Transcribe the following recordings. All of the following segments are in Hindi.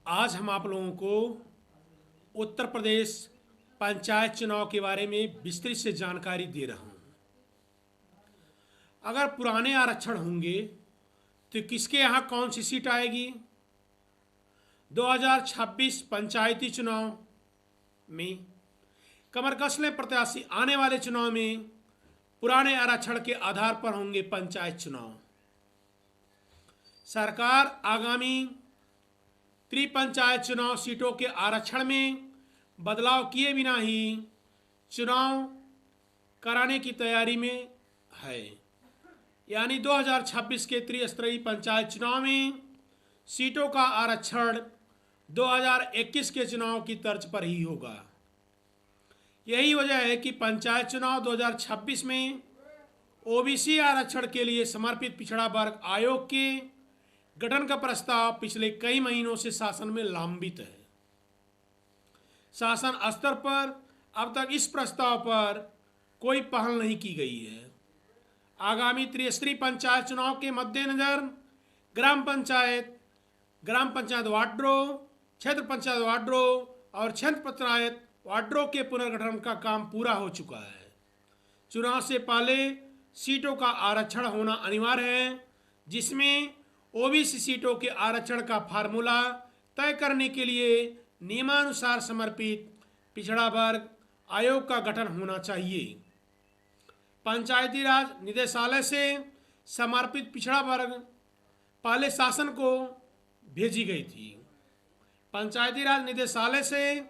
आज हम आप लोगों को उत्तर प्रदेश पंचायत चुनाव के बारे में विस्तृत से जानकारी दे रहा हूं। अगर पुराने आरक्षण होंगे तो किसके यहाँ कौन सी सीट आएगी? 2026 पंचायती चुनाव में कमर कस लें प्रत्याशी। आने वाले चुनाव में पुराने आरक्षण के आधार पर होंगे पंचायत चुनाव। सरकार आगामी त्रिपंचायत चुनाव सीटों के आरक्षण में बदलाव किए बिना ही चुनाव कराने की तैयारी में है। यानी 2026 के त्रिस्तरीय पंचायत चुनाव में सीटों का आरक्षण 2021 के चुनाव की तर्ज पर ही होगा। यही वजह है कि पंचायत चुनाव 2026 में ओबीसी आरक्षण के लिए समर्पित पिछड़ा वर्ग आयोग के गठन का प्रस्ताव पिछले कई महीनों से शासन में लंबित है। शासन स्तर पर अब तक इस प्रस्ताव पर कोई पहल नहीं की गई है। आगामी त्रिस्तरीय पंचायत चुनाव के मद्देनजर ग्राम पंचायत वार्डों, क्षेत्र पंचायत वार्डों और क्षेत्र पंचायत वार्डों के पुनर्गठन का काम पूरा हो चुका है। चुनाव से पहले सीटों का आरक्षण होना अनिवार्य है, जिसमें ओबीसी सीटों के आरक्षण का फार्मूला तय करने के लिए नियमानुसार समर्पित पिछड़ा वर्ग आयोग का गठन होना चाहिए। पंचायती राज निदेशालय से समर्पित पिछड़ा वर्ग पहले शासन को भेजी गई थी। पंचायती राज निदेशालय से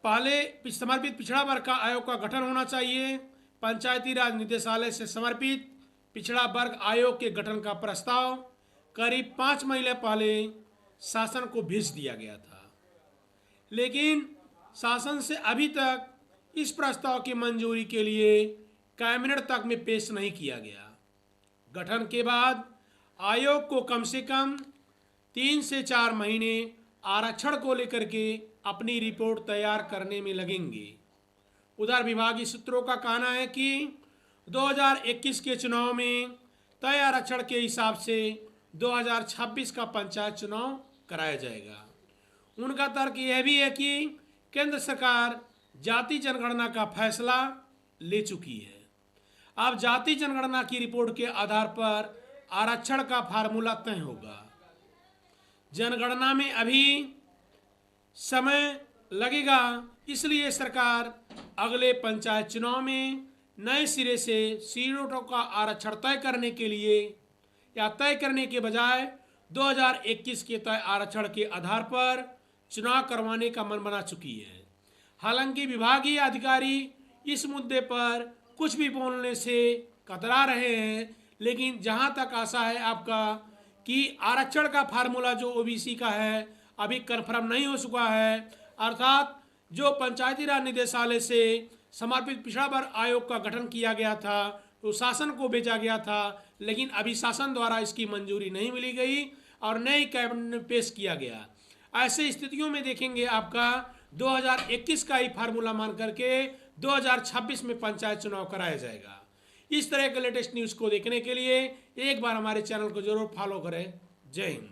पहले समर्पित पिछड़ा वर्ग का आयोग का गठन होना चाहिए। पंचायती राज निदेशालय से समर्पित पिछड़ा वर्ग आयोग के गठन का प्रस्ताव करीब 5 महीने पहले शासन को भेज दिया गया था, लेकिन शासन से अभी तक इस प्रस्ताव की मंजूरी के लिए कैबिनेट तक में पेश नहीं किया गया। गठन के बाद आयोग को कम से कम 3 से 4 महीने आरक्षण को लेकर के अपनी रिपोर्ट तैयार करने में लगेंगे। उधर विभागीय सूत्रों का कहना है कि 2021 के चुनाव में तय आरक्षण के हिसाब से 2026 का पंचायत चुनाव कराया जाएगा। उनका तर्क यह भी है कि केंद्र सरकार जाति जनगणना का फैसला ले चुकी है। अब जाति जनगणना की रिपोर्ट के आधार पर आरक्षण का फार्मूला तय होगा। जनगणना में अभी समय लगेगा, इसलिए सरकार अगले पंचायत चुनाव में नए सिरे से सीटों का आरक्षण तय करने के लिए या तय करने के बजाय 2021 के तय आरक्षण के आधार पर चुनाव करवाने का मन बना चुकी है। हालांकि विभागीय अधिकारी इस मुद्दे पर कुछ भी बोलने से कतरा रहे हैं, लेकिन जहां तक आशा है आपका कि आरक्षण का फार्मूला जो ओबीसी का है अभी कन्फर्म नहीं हो चुका है, अर्थात जो पंचायती राज निदेशालय से समर्पित पिछड़ा वर्ग आयोग का गठन किया गया था तो शासन को भेजा गया था, लेकिन अभी शासन द्वारा इसकी मंजूरी नहीं मिली गई और नई कैबिनेट में पेश किया गया। ऐसे स्थितियों में देखेंगे आपका 2021 का ही फार्मूला मान करके 2026 में पंचायत चुनाव कराया जाएगा। इस तरह के लेटेस्ट न्यूज़ को देखने के लिए एक बार हमारे चैनल को जरूर फॉलो करें। जय हिंद।